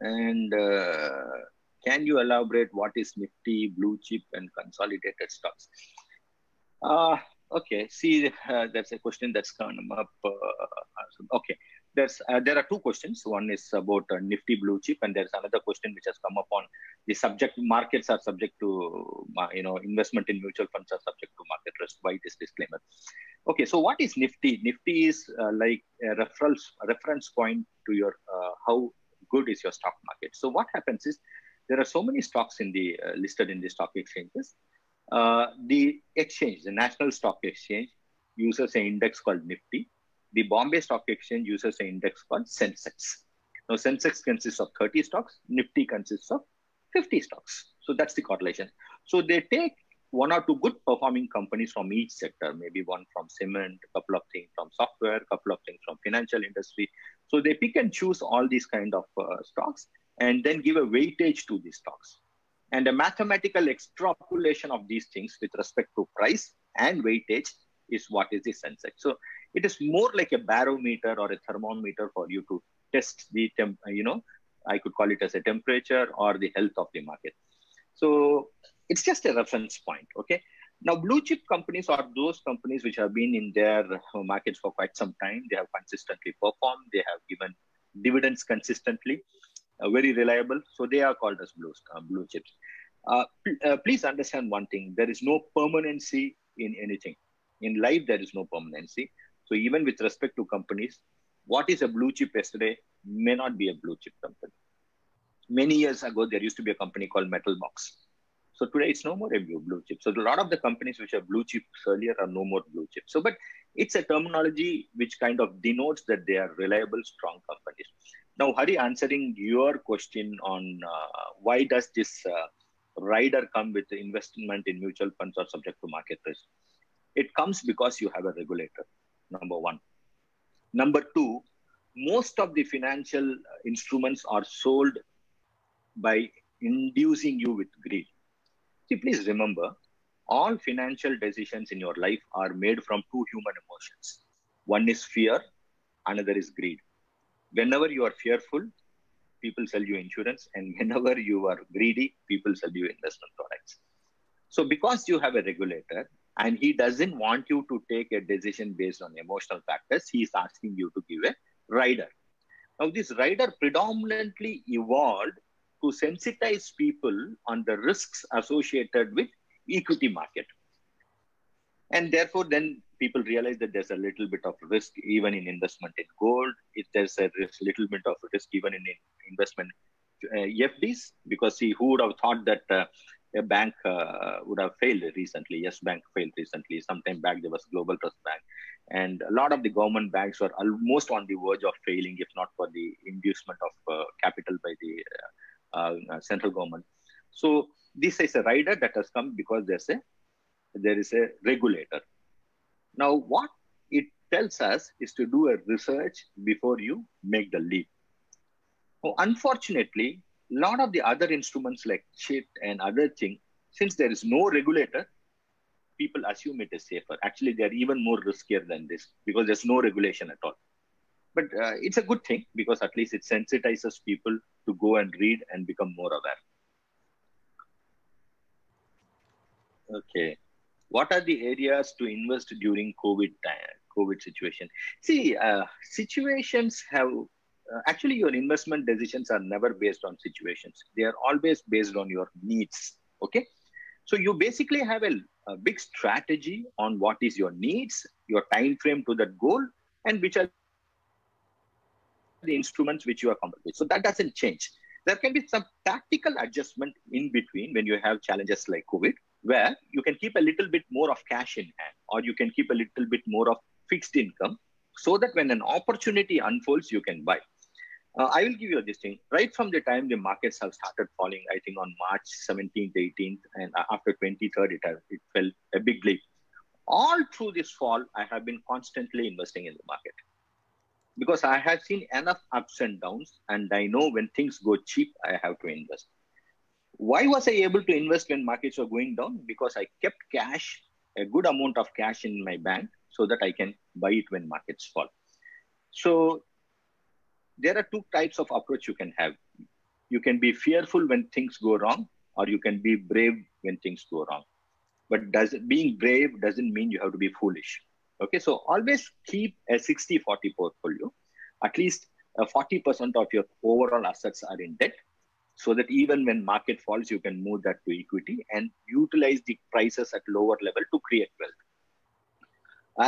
And can you elaborate what is Nifty, blue chip, and consolidated stocks? Uh, okay. See, that's a question that's come up. Okay. There are two questions. One is about Nifty blue chip, and there's another question which has come up on the subject. Markets are subject to, investment in mutual funds are subject to market risk. Why this disclaimer? Okay. So what is Nifty? Nifty is like a reference point to your how good is your stock market. So what happens is there are so many stocks in the listed in the stock exchanges. The exchange, the National Stock Exchange, uses an index called Nifty. The Bombay Stock Exchange uses an index called Sensex. Now, Sensex consists of 30 stocks, Nifty consists of 50 stocks. So that's the correlation. So they take one or two good performing companies from each sector, maybe one from cement, a couple of things from software, a couple of things from financial industry. So they pick and choose all these kind of stocks and then give a weightage to these stocks. And a mathematical extrapolation of these things with respect to price and weightage is what is the Sensex. So it is more like a barometer or a thermometer for you to test the, I could call it as a temperature or the health of the market. So it's just a reference point, okay? Now, blue chip companies are those companies which have been in their markets for quite some time. They have consistently performed. They have given dividends consistently. Very reliable. So they are called as blue chips. Please understand one thing. There is no permanency in anything. In life, there is no permanency. So even with respect to companies, what is a blue chip yesterday may not be a blue chip company. Many years ago, there used to be a company called Metal Box. So today, it's no more a blue chip. So a lot of the companies which are blue chips earlier are no more blue chips. So, but it's a terminology which kind of denotes that they are reliable, strong companies. Now, Hari, answering your question on why does this rider come with the investment in mutual funds or subject to market risk? It comes because you have a regulator, number one. Number two, most of the financial instruments are sold by inducing you with greed. See, please remember, all financial decisions in your life are made from two human emotions. One is fear, another is greed. Whenever you are fearful, people sell you insurance, and whenever you are greedy, people sell you investment products. So because you have a regulator and he doesn't want you to take a decision based on emotional factors, he is asking you to give a rider. Now, this rider predominantly evolved to sensitize people on the risks associated with equity market. And therefore, then people realize that there's a little bit of risk even in investment in gold. If there's a little bit of risk even in investment FDs, because see, who would have thought that a bank would have failed recently? Yes, bank failed recently. Sometime back, there was Global Trust Bank. And a lot of the government banks were almost on the verge of failing, if not for the inducement of capital by the central government. So this is a rider that has come because there is a regulator. Now, what it tells us is to do a research before you make the leap. Now, unfortunately, a lot of the other instruments like CHIT and other things, since there is no regulator, people assume it is safer. Actually, they are even more riskier than this because there's no regulation at all. But it's a good thing because at least it sensitizes people to go and read and become more aware. Okay. What are the areas to invest during COVID situation? See, situations have, actually your investment decisions are never based on situations. They are always based on your needs, okay? So you basically have a big strategy on what is your needs, your time frame to that goal, and which are the instruments which you are comfortable with. So that doesn't change. There can be some tactical adjustment in between when you have challenges like COVID, where you can keep a little bit more of cash in hand, or you can keep a little bit more of fixed income, so that when an opportunity unfolds, you can buy. I will give you this thing. Right from the time the markets have started falling, I think on March 17th, 18th, and after 23rd, it fell a big leap. All through this fall, I have been constantly investing in the market, because I have seen enough ups and downs, and I know when things go cheap, I have to invest. Why was I able to invest when markets were going down? Because I kept cash, a good amount of cash in my bank, so that I can buy it when markets fall. So there are two types of approach you can have. You can be fearful when things go wrong, or you can be brave when things go wrong. But being brave doesn't mean you have to be foolish. Okay, so always keep a 60-40 portfolio. At least 40% of your overall assets are in debt, so that even when market falls, you can move that to equity and utilize the prices at lower level to create wealth.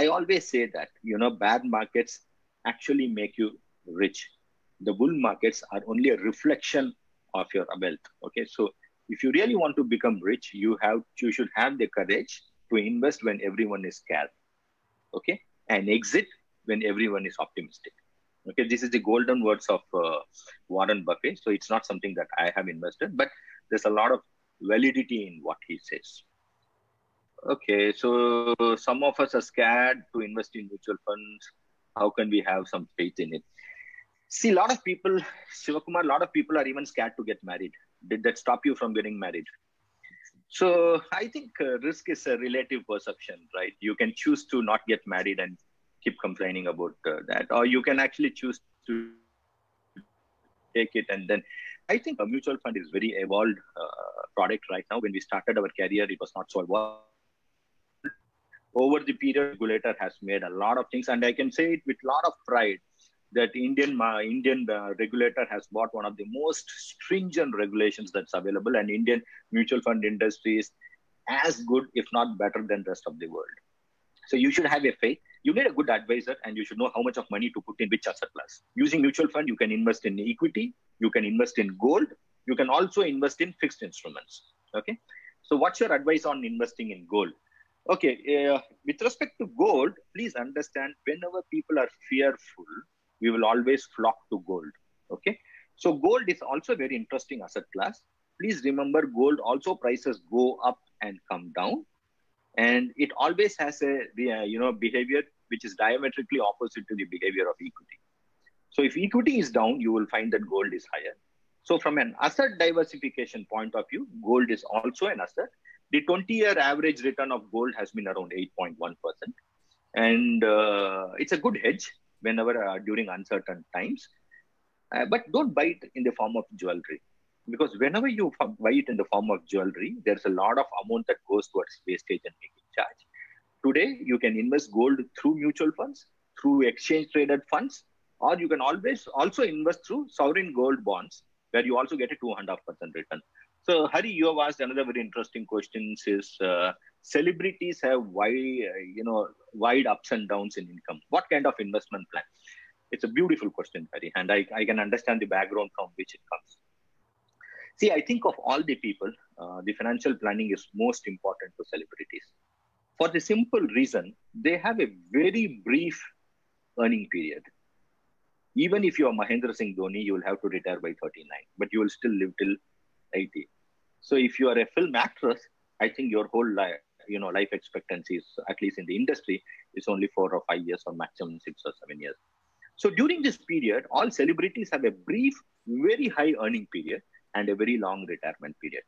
I always say that, bad markets actually make you rich. The bull markets are only a reflection of your wealth. Okay, so if you really want to become rich, you should have the courage to invest when everyone is scared. Okay, and exit when everyone is optimistic. Okay, this is the golden words of Warren Buffett. So it's not something that I have invested, but there's a lot of validity in what he says. Okay, so some of us are scared to invest in mutual funds. How can we have some faith in it? See, a lot of people, Shivakumar, a lot of people are even scared to get married. Did that stop you from getting married? So I think risk is a relative perception, right? You can choose to not get married and keep complaining about that, or you can actually choose to take it. And then I think a mutual fund is very evolved product right now. When we started our career, it was not so evolved. Over the period, regulator has made a lot of things, and I can say it with a lot of pride that Indian regulator has bought one of the most stringent regulations that's available, and Indian mutual fund industry is as good, if not better, than the rest of the world. So you should have a faith. You need a good advisor, and you should know how much of money to put in which asset class. Using mutual fund, you can invest in equity, you can invest in gold, you can also invest in fixed instruments. Okay. So what's your advice on investing in gold? Okay, with respect to gold, please understand whenever people are fearful, we will always flock to gold. Okay, so gold is also a very interesting asset class. Please remember, gold also prices go up and come down, and it always has a behavior which is diametrically opposite to the behavior of equity. So if equity is down, you will find that gold is higher. So from an asset diversification point of view, gold is also an asset. The 20-year average return of gold has been around 8.1%. And it's a good hedge whenever during uncertain times. But don't buy it in the form of jewelry. Because whenever you buy it in the form of jewelry, there's a lot of amount that goes towards wastage and making charge. Today, you can invest gold through mutual funds, through exchange traded funds, or you can always also invest through sovereign gold bonds, where you also get a 2.5% return. So, Hari, you have asked another very interesting question: is celebrities have wide ups and downs in income? What kind of investment plan? It's a beautiful question, Hari, and I can understand the background from which it comes. See, I think of all the people, the financial planning is most important to celebrities. For the simple reason, they have a very brief earning period. Even if you are Mahendra Singh Dhoni, you will have to retire by 39, but you will still live till 80. So if you are a film actress, I think your whole life, life expectancy is, at least in the industry, is only 4 or 5 years, or maximum 6 or 7 years. So during this period, all celebrities have a brief, very high earning period and a very long retirement period.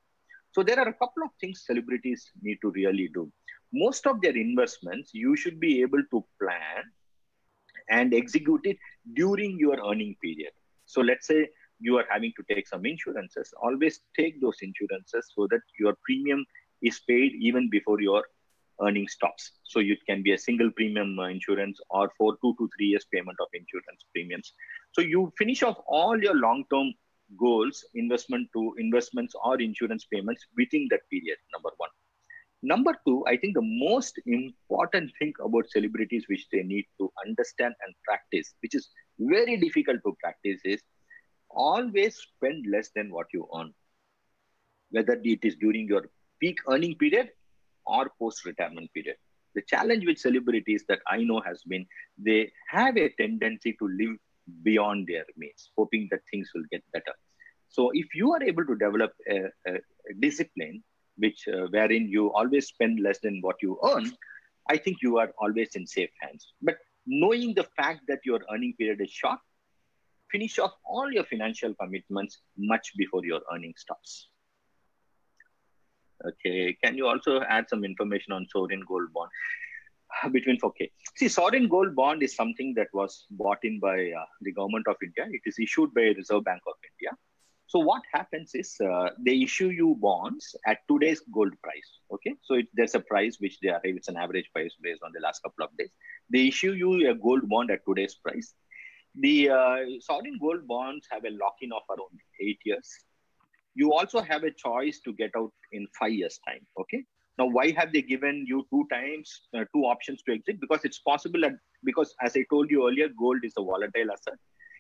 So there are a couple of things celebrities need to really do. Most of their investments, you should be able to plan and execute it during your earning period. So let's say you are having to take some insurances. Always take those insurances so that your premium is paid even before your earning stops. So it can be a single premium insurance, or for 2 to 3 years payment of insurance premiums. So you finish off all your long-term goals, investments or insurance payments within that period, number one. Number two, I think the most important thing about celebrities which they need to understand and practice, which is very difficult to practice, is always spend less than what you earn, whether it is during your peak earning period or post-retirement period. The challenge with celebrities that I know has been, they have a tendency to live beyond their means, hoping that things will get better. So if you are able to develop a discipline, wherein you always spend less than what you earn, I think you are always in safe hands. But knowing the fact that your earning period is short, finish off all your financial commitments much before your earning stops. Okay, can you also add some information on sovereign gold bond? Okay. See, sovereign gold bond is something that was bought in by the government of India. It is issued by Reserve Bank of India. So what happens is they issue you bonds at today's gold price. Okay, so there's a price which they arrive. It's an average price based on the last couple of days. They issue you a gold bond at today's price. The sovereign gold bonds have a lock-in of around 8 years. You also have a choice to get out in 5 years' time. Okay. Now, why have they given you two options to exit? Because it's possible because as I told you earlier, gold is a volatile asset.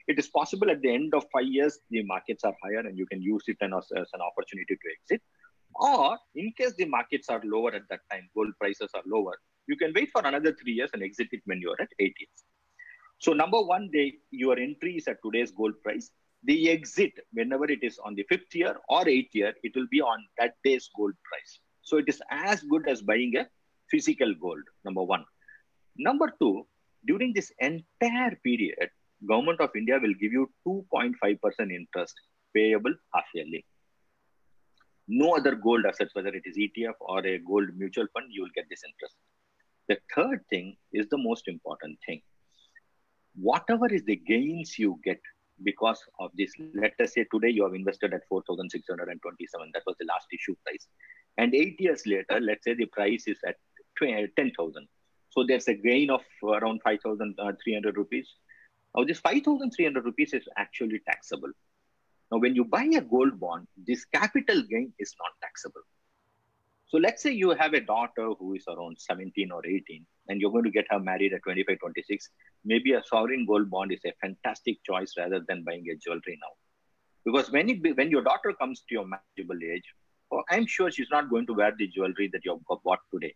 It is possible at the end of 5 years, the markets are higher and you can use it as an opportunity to exit. Or in case the markets are lower at that time, gold prices are lower, you can wait for another 3 years and exit it when you're at 8 years. So number one, your entry is at today's gold price. The exit, whenever it is on the 5th year or 8th year, it will be on that day's gold price. So it is as good as buying a physical gold, number one. Number two, during this entire period, Government of India will give you 2.5% interest payable half yearly. No other gold assets, whether it is ETF or a gold mutual fund, you will get this interest. The third thing is the most important thing. Whatever is the gains you get because of this, let us say today you have invested at 4,627, that was the last issue price. And 8 years later, let's say the price is at 10,000. So there's a gain of around 5,300 rupees. Now this 5,300 rupees is actually taxable. Now when you buy a gold bond, this capital gain is not taxable. So let's say you have a daughter who is around 17 or 18, and you're going to get her married at 25, 26. Maybe a sovereign gold bond is a fantastic choice rather than buying a jewelry now. Because when your daughter comes to your marriageable age, I'm sure she's not going to wear the jewelry that you have bought today.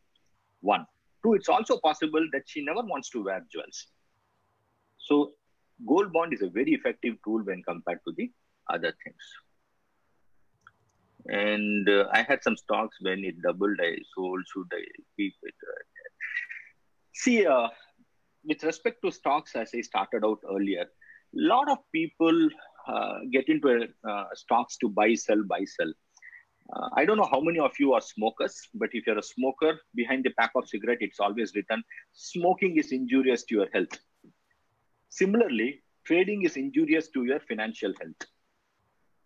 One. Two, it's also possible that she never wants to wear jewels. So gold bond is a very effective tool when compared to the other things. And I had some stocks when it doubled, I sold. Should I keep it? See, with respect to stocks, as I started out earlier, a lot of people get into stocks to buy, sell. I don't know how many of you are smokers, but if you're a smoker, behind the pack of cigarette, it's always written, smoking is injurious to your health. Similarly, trading is injurious to your financial health.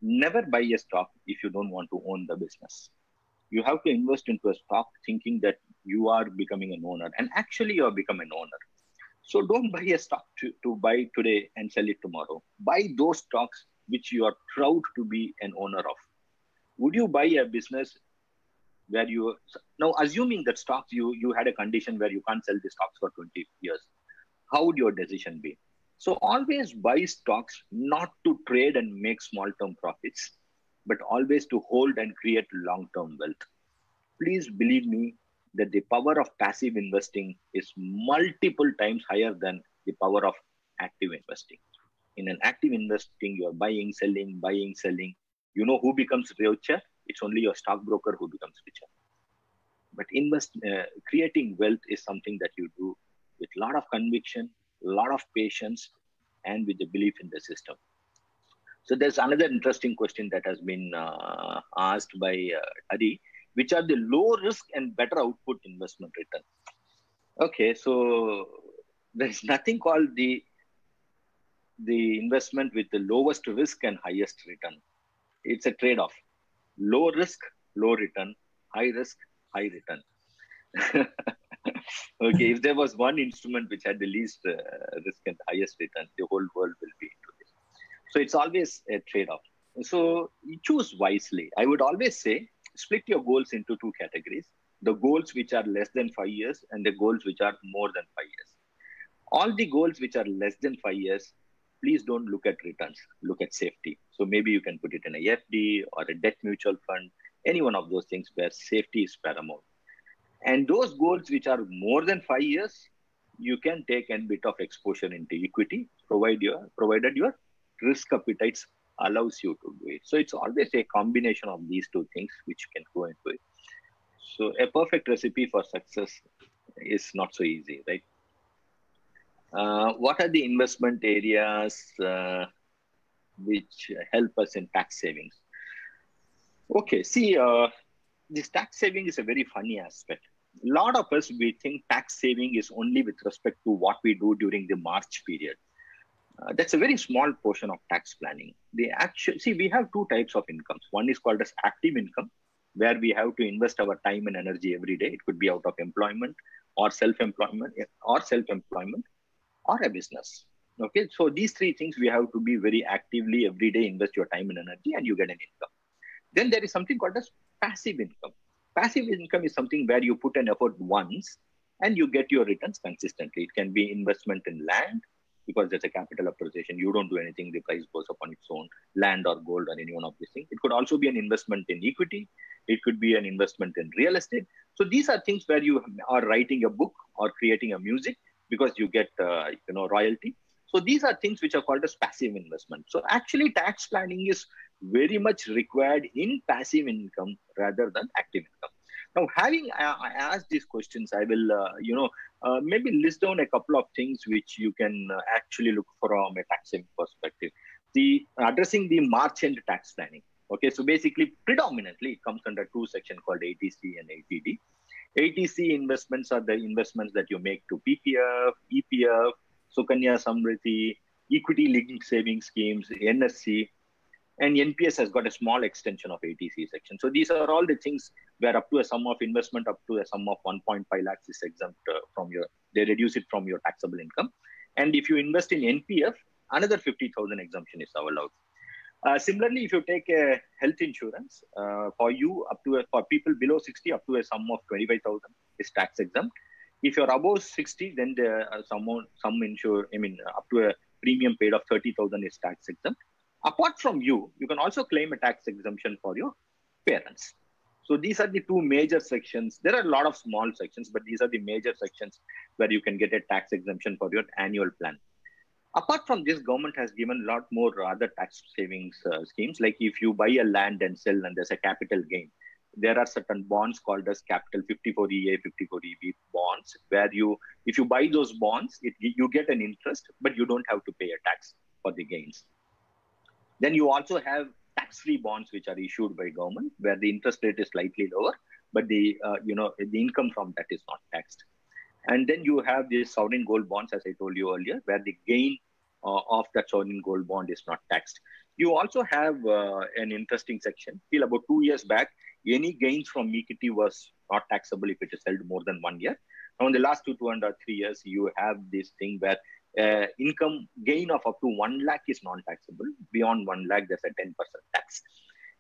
Never buy a stock if you don't want to own the business. You have to invest into a stock thinking that you are becoming an owner, and actually you have become an owner. So don't buy a stock to buy today and sell it tomorrow. Buy those stocks which you are proud to be an owner of. Would you buy a business where now assuming that stocks, you had a condition where you can't sell the stocks for 20 years, how would your decision be? So always buy stocks not to trade and make small-term profits, but always to hold and create long-term wealth. Please believe me that the power of passive investing is multiple times higher than the power of active investing. In an active investing, you're buying, selling. You know who becomes richer? It's only your stockbroker who becomes richer. But creating wealth is something that you do with a lot of conviction, a lot of patience, and with the belief in the system. So there's another interesting question that has been asked by Adi, which are the low risk and better output investment return. Okay, so there's nothing called the investment with the lowest risk and highest return. It's a trade-off. Low risk, low return, high risk, high return. Okay, if there was one instrument which had the least risk and highest return, the whole world will be into this. So it's always a trade-off. So you choose wisely. I would always say, split your goals into two categories: the goals which are less than 5 years and the goals which are more than 5 years. All the goals which are less than 5 years, please don't look at returns, look at safety. So maybe you can put it in a FD or a debt mutual fund, any one of those things where safety is paramount. And those goals which are more than 5 years, you can take a bit of exposure into equity, provided your risk appetite allows you to do it. So it's always a combination of these two things which can go into it. So a perfect recipe for success is not so easy, right? What are the investment areas which help us in tax savings? Okay, see, this tax saving is a very funny aspect. A lot of us, we think tax saving is only with respect to what we do during the March period. That's a very small portion of tax planning. The actual, see, we have two types of incomes. One is called as active income, where we have to invest our time and energy every day. It could be out of employment or self-employment or a business. Okay, so these three things we have to be very actively every day invest your time and energy, and you get an income. Then there is something called as passive income. Passive income is something where you put an effort once and you get your returns consistently. It can be investment in land because there's a capital appreciation. You don't do anything, the price goes up on its own, land or gold or any one of these things. It could also be an investment in equity. It could be an investment in real estate. So these are things where you are writing a book or creating a music because you get royalty. So these are things which are called as passive investment. So actually tax planning is very much required in passive income rather than active income. Now, having asked these questions, I will, maybe list down a couple of things which you can actually look from a tax perspective. The addressing the March end tax planning. Okay, so basically, predominantly, it comes under two sections called ATC and ATD. ATC investments are the investments that you make to PPF, EPF, Sukanya Samriddhi, equity linked savings schemes, NSC, and NPS has got a small extension of ATC section. So these are all the things where up to a sum of investment up to a sum of 1.5 lakhs is exempt from your, they reduce it from your taxable income. And if you invest in NPF, another 50,000 exemption is allowed. Similarly, if you take a health insurance for you up to for people below 60 up to a sum of 25,000 is tax exempt. If you're above 60, then the up to a premium paid of 30,000 is tax exempt. Apart from you can also claim a tax exemption for your parents. So these are the two major sections. There are a lot of small sections, but these are the major sections where you can get a tax exemption for your annual plan. Apart from this, government has given a lot more other tax savings schemes. Like if you buy a land and sell and there's a capital gain, there are certain bonds called as capital 54EA, 54EB bonds, where if you buy those bonds, you get an interest, but you don't have to pay a tax for the gains. Then you also have tax-free bonds which are issued by government, where the interest rate is slightly lower, but the income from that is not taxed. And then you have these sovereign gold bonds, as I told you earlier, where the gain of that sovereign gold bond is not taxed. You also have an interesting section. Till about 2 years back, any gains from equity was not taxable if it is held more than 1 year. Now, in the last 2 and 3 years, you have this thing where income gain of up to 1 lakh is non-taxable. Beyond 1 lakh, there's a 10% tax.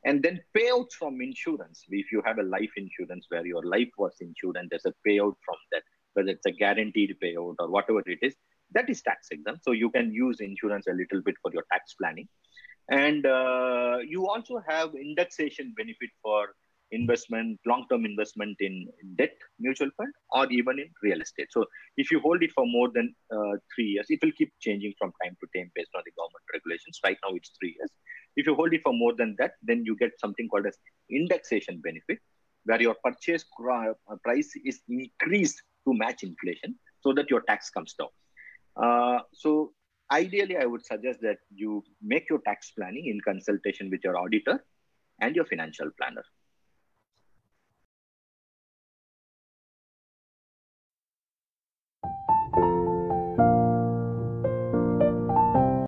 And then payouts from insurance. If you have a life insurance where your life was insured and there's a payout from that, whether it's a guaranteed payout or whatever it is, that is tax exempt. So you can use insurance a little bit for your tax planning. And you also have indexation benefit for investment, long-term investment in debt mutual fund or even in real estate. So if you hold it for more than 3 years, it will keep changing from time to time based on the government regulations. Right now it's 3 years. If you hold it for more than that, then you get something called as indexation benefit, where your purchase price is increased to match inflation so that your tax comes down. So ideally, I would suggest that you make your tax planning in consultation with your auditor and your financial planner.